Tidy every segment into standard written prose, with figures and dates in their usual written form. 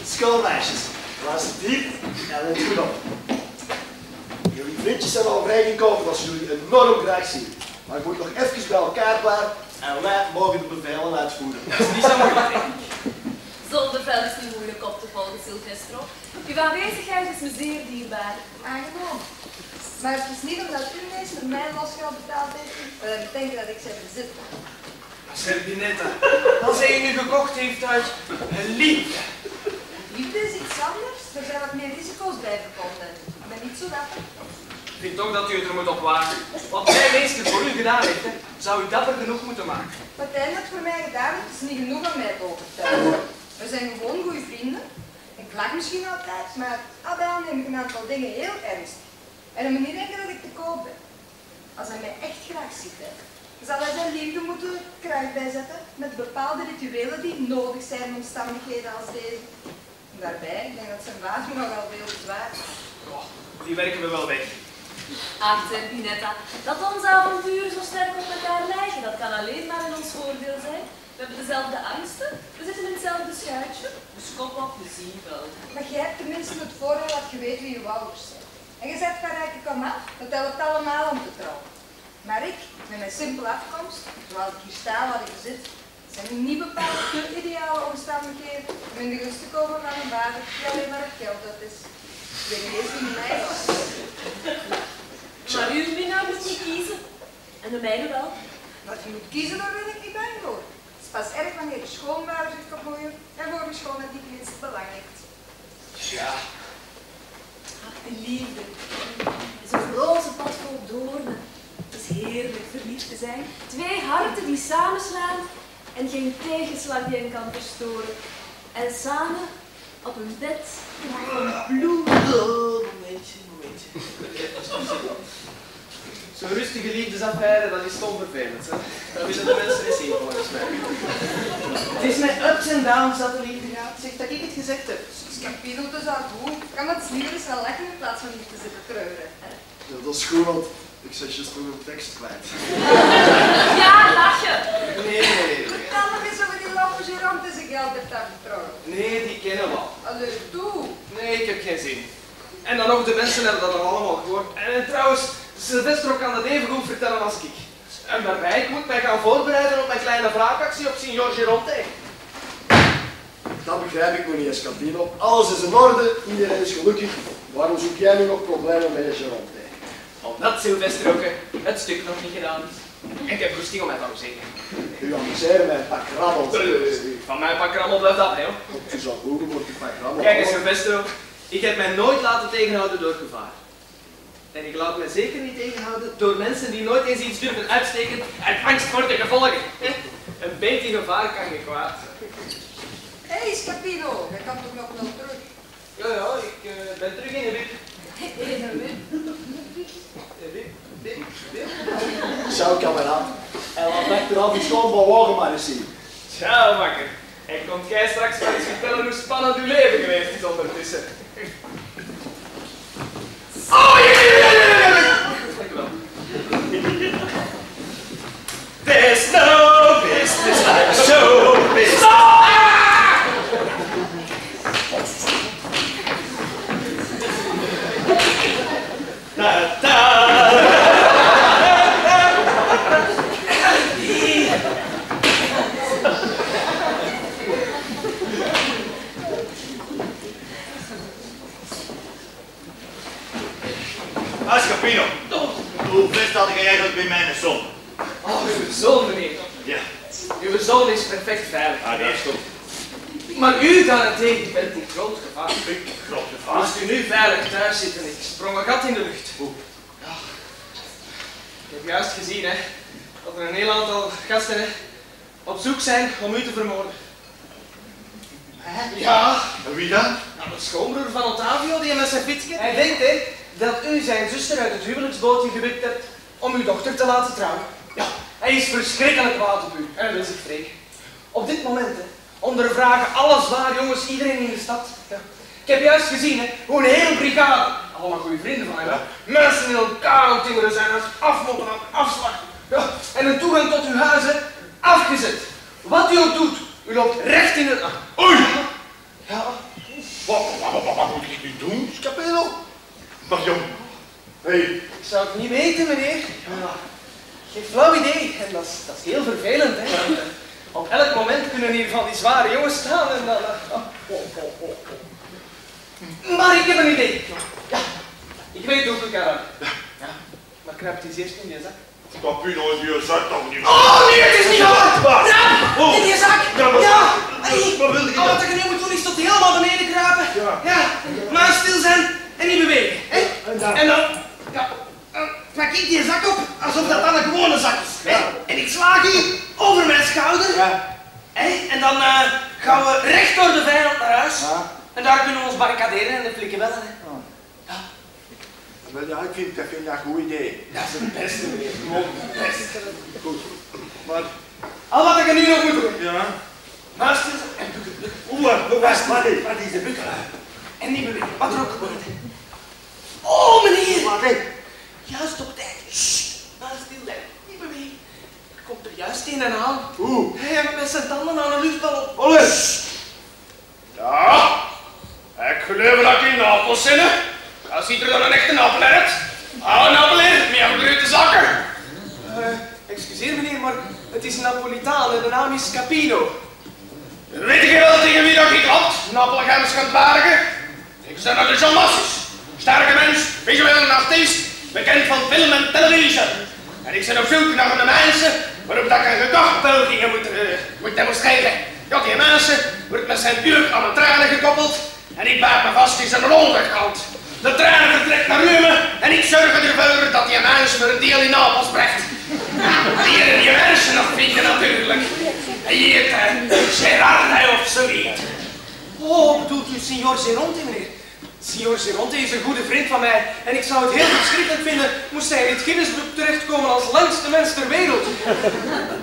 Schoolmeisjes, luister diep en let goed op. Jullie vriendjes zijn al vrijgekomen als jullie enorm graag zien. Maar ik moet nog even bij elkaar blijven en wij mogen de bevelen uitvoeren. Dat is niet zo moeilijk, denk ik. Zo'n bevel is niet moeilijk op te volgen, Silvestro. Uw aanwezigheid is me zeer dierbaar. Aangenaam. Maar het is niet omdat u meester mijn losgeld betaald heeft, dat ik denk dat ik ze bezit. Zerbinetta, als hij je nu gekocht heeft uit liefde. Liefde is iets anders. Er zijn wat meer risico's bij verbonden. Ik ben niet zo dapper. Ik vind toch dat u het er moet op wagen. Wat hij meester voor u gedaan heeft, hè, zou u dapper genoeg moeten maken. Wat hij net voor mij gedaan heeft, is niet genoeg om mij te overtuigen. We zijn gewoon goede vrienden. Ik lach misschien altijd, maar Abel neem ik een aantal dingen heel ernstig. En hij moet niet denken dat ik te koop ben. Als hij mij echt graag ziet, hè, zal hij zijn liefde moeten kracht bijzetten met bepaalde rituelen die nodig zijn in omstandigheden als deze. Daarbij, ik denk dat zijn vader nogal veel bezwaar is. Oh, die werken we wel weg. Ach, Zerbinetta, dat onze avonturen zo sterk op elkaar lijken, dat kan alleen maar in ons voordeel zijn. We hebben dezelfde angsten, we zitten in hetzelfde schuitje, dus kom op, we zien wel. Maar jij hebt tenminste het voordeel dat je weet wie je ouders zijn. En je zegt van rijke kom af, dat helpt allemaal om te trouwen. Maar ik, met mijn simpele afkomst, zoals ik hier sta wat ik bezit, zijn niet bepaald de ideale omstandigheden om in de gunst te komen van een vader die alleen maar het geld uit is. Ik weet niet eens wie mij is. Maar uw minnaar moet je kiezen. En de mijne wel. Wat je moet kiezen, daar ben ik niet bang voor. Het is pas erg wanneer de schoonvader zich bemoeien en voor de schoonheid die het minst belang heeft. Ja. Ach, de liefde is een roze pad vol doornen. Het is heerlijk verliefd te zijn. Twee harten die samenslaan en geen tegenslag die hen kan verstoren. En samen op een bed van bloem. Momentje. Zo'n rustige liefdesaffaire, dat is onvervelend, hè. Dat willen de mensen eens zien, volgens mij. Het is met ups en downs dat de liefde gaat. Zeg dat ik het gezegd heb. Scapino, dus al goed. Kan het liever eens wel lachen in plaats van niet te zitten treuren. Ja, dat is goed, want ik zet je toch een tekst kwijt. Ja, lachen! Nee. Vertel nog eens over die lampe Gerard en zijn geld heeft daar vertrouwen. Nee, die kennen we al. Allee, toe. Nee, ik heb geen zin. En dan nog, de mensen hebben dat al allemaal gehoord. En trouwens, Silvestro kan dat even goed vertellen als ik. En daarbij, ik moet mij gaan voorbereiden op mijn kleine wraakactie op Signor Geronte. Dat begrijp ik nog niet eens, Campino. Alles is in orde, iedereen is gelukkig. Waarom zoek jij nu nog problemen met je Geronte? Omdat Silvestro het stuk nog niet gedaan is. En ik heb goesting om mij te amuseren. U amuseren met een pak krabbel. Van mijn pak rammel blijft dat, hè, joh. U zou horen wordt een pak krabbel. Kijk eens, Silvestro. Ik heb mij nooit laten tegenhouden door gevaar. En ik laat mij zeker niet tegenhouden door mensen die nooit eens iets durven uitsteken uit angst voor de gevolgen. Een beetje gevaar kan je kwaad. Hé, Scapino, jij kan toch nog wel terug? Ja, ik ben terug in de wip. Zo, kameraad. En laat mij eraf iets gewoon bewogen maar eens zien. Ciao, makker. En komt jij straks maar eens vertellen hoe spannend uw leven geweest is ondertussen. Oh, ja! Dank u wel. There's no business like show business. Da, da. Scapino, hoe best had ik eigenlijk bij mijn zoon? Oh, uw zoon, meneer. Ja. Uw zoon is perfect veilig. Ah, dat is goed. Maar u daarentegen bent in groot gevaar. Groot gevaar. Als u nu veilig thuis zit en ik sprong een gat in de lucht. Hoe? Ja. Ik heb juist gezien, hè, dat er een heel aantal gasten, hè, op zoek zijn om u te vermoorden. Ja. En wie dan? Nou, de schoonbroer van Ottavio, die met zijn fietsje. Hij denkt, hè, dat u zijn zuster uit het huwelijksbootje gewipt hebt om uw dochter te laten trouwen. Ja, hij is verschrikkelijk kwaad op u en hij wil zich wreken. Op dit moment, hè, ondervragen alle zwaar jongens iedereen in de stad. Ja. Ik heb juist gezien, hè, hoe een hele brigade, allemaal goede vrienden van hem, Ja. mensen in elkaar aan het timmeren zijn als afmotten aan afslag. Ja. En een toegang tot uw huis, hè, afgezet. Wat u ook doet, U loopt recht in het... Oei! Ja. Wat moet ik nu doen, Scapello? Maar jong, hé. Ik zou het niet weten, meneer. Ja. Geen flauw idee. En dat is heel vervelend, hè. Want, op elk moment kunnen hier van die zware jongens staan en dan... Maar ik heb een idee. Ja. Ik weet hoe ik kan. Ja. Maar kruipt eens eerst in je zak. Capino is je zak toch niet. Oh nee, het is niet waar! Ja, in je zak! Ja, maar... Ja! Wat wilde je Wat ik nu moet doen is tot helemaal beneden kruipen. Ja. Maar stil zijn en niet bewegen. Hè? En dan... Ja. Pak ik die zak op alsof dat dan een gewone zak is. Hè? En ik sla die over mijn schouder. Ja. Hè? En dan gaan we recht door de vijand naar huis. Ja. En daar kunnen we ons barricaderen en de flikken bellen. Hè? Ja. Wel ja, ik vind dat een goed idee. Dat is het beste, meneer. Gewoon het beste. Goed. Maar... Al wat ik nu nog moet doen. Ja. Maar stil zijn en bukken. Wat is de bukken? En niet bewegen, wat er ook gebeurt. Oh, meneer! Wat is? Juist op tijd. Sst, maar stil zijn, niet bewegen. Er komt er juist een en aan. Oeh. Hij heeft met zijn tanden aan een luchtballon. Olle. Ja. Ik geloof dat ik in Napels zit. Dat ziet er dan een echte appel uit. Hou een appel in, met een grote zakken. Excuseer meneer, maar het is Napolitaan en de naam is Capino. Weet je wel tegen wie dat ik klopt? Nappelgems gaat bergen. Ik ben naar de Jean Massis. Sterke mens, visueel artiest, bekend van film en televisie. En ik ben op zoek naar de mensen waarop dat ik een gedachtpogingen moet demonstreren. Ja, die mensen wordt met zijn buik aan een tranen gekoppeld en ik baat me vast in zijn onderkant. De tranen vertrekt naar Rome en ik zorg ervoor dat die mensen me een deel in Napels brengt. Die mensen nog vinden natuurlijk. Hij heet Gerardo of zoiets. Oh, bedoelt u Signor Geronte, meneer? Signor Geronte is een goede vriend van mij en ik zou het heel verschrikkelijk vinden moest hij in het Guinnessboek terechtkomen als langste mens ter wereld.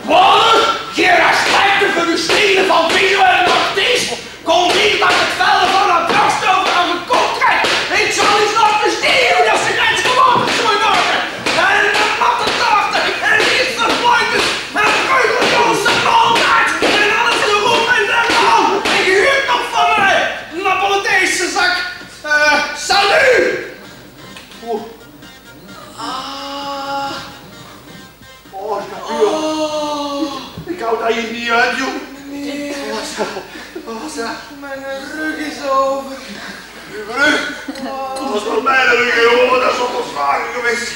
Wat? Je respecte voor de stenen van visuele artiest? Kom niet met het vellen van een brandstof aan mijn kop trekt. Ik zal eens nog besteden dat ze grens gewoon zou maken. En een natte taarten en iets vervloeid en een keukenjosse altijd. En alles in de roep en de naam. En je huurt nog van mij. Napolitaanse zak. Salut! Oeh. Ah. Oh, Scapello. Ik hou dat hier niet uit, joh. Meneer, Zeg. mijn rug is over. Uw rug? Dat was wel mijn rug, jongen. Dat is wel zwaar geweest.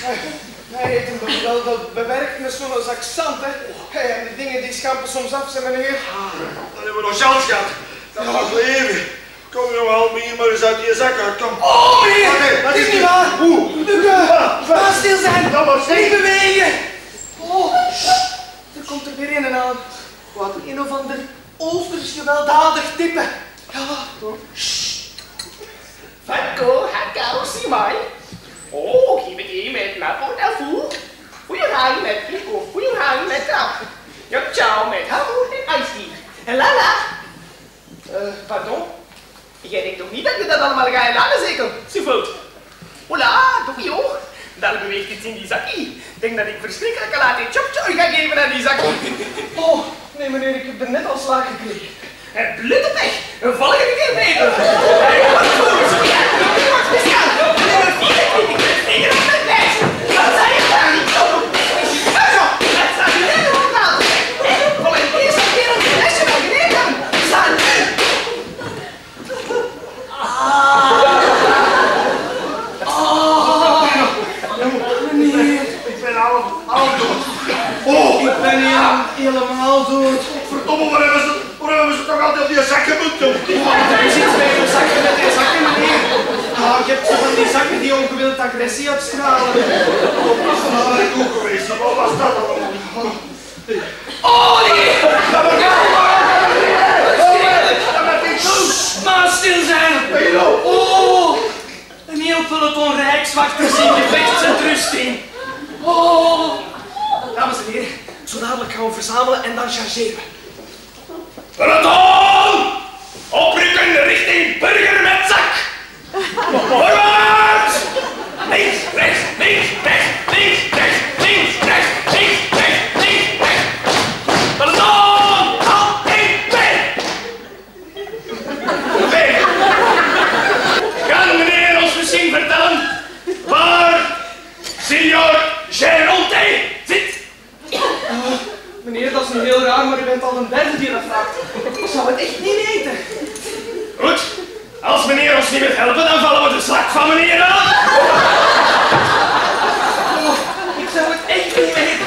Hij heeft hem dat bewerkt met zo'n zak zand, hè. Hey, en die dingen die schampen soms af, zijn meneer. Dan hebben we nog chance gehad. Dat gaat leven. Kom jongen, help me hier maar eens uit die zak uit. Kom. Oh, meneer! Wat Het is is niet waar! Oeh. Ga stil zijn! Ja, maar zeg. Niet bewegen! Oh, er komt er weer een aan. Wat? Een of ander Oosters gewelddadig type. Ja. Fakko, hakko, simai. Oh, hier met je met Napo daarvoor. Goeie hang met Pico, goeie hang met Trap. Jup, ciao met Hammoed en IJstier. En Lala. Pardon? Jij denkt toch niet dat je dat allemaal gaat laten, zeker? Zoveel. Hola, doe je oog. Daar beweegt iets in die zakkie. Ik denk dat ik verschrikkelijk laat een chop-choy ga geven aan die zakkie. Oh, nee meneer, ik heb er net al slaag gekregen. En blut op weg. Een volgende keer beter. Ik word goed. Ja, ik word speciaal. En nummer 24. Ik ga met lijst. Wat zei je daar niet? Zo, het staat nu net op het laten. Voor een eerste keer een flesje van geneten. Staan nu. Meneer, Ik ben al dood. Oh, ik ben helemaal dood. verdomme, waar hebben ze toch altijd op die zak gemunt, joh? Er is iets bij uw zakken met die zakken, meneer. Ah, ik heb zo van die zakken die ongewild agressie uitstralen. Dat is goed geweest. Wat was dat allemaal? Oh nee. Maar stil zijn! Oh! Een heel peloton rijkswachters in gevechtsrusting. Oh! Dames en heren, zo dadelijk gaan we verzamelen en dan chargeren we. Peloton! Oprukken richting burger met zak! Voorwaarts! Links, rechts, links, rechts, links, rechts, links, rechts, links, rechts, links, rechts! Peloton! Al 1, 2! Ik zou het echt niet weten. Goed, als meneer ons niet wil helpen, dan vallen we de zak van meneer aan. Oh, ik zou het echt niet weten.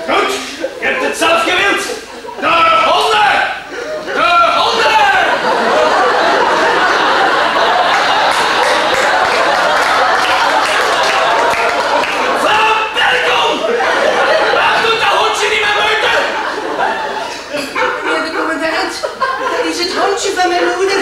Goed, je hebt het zelf gewild. De honden! De honden! Van Berkom! Waar doet dat hondje niet meer buiten? Meneer de commandant, dat is het hondje van mijn moeder.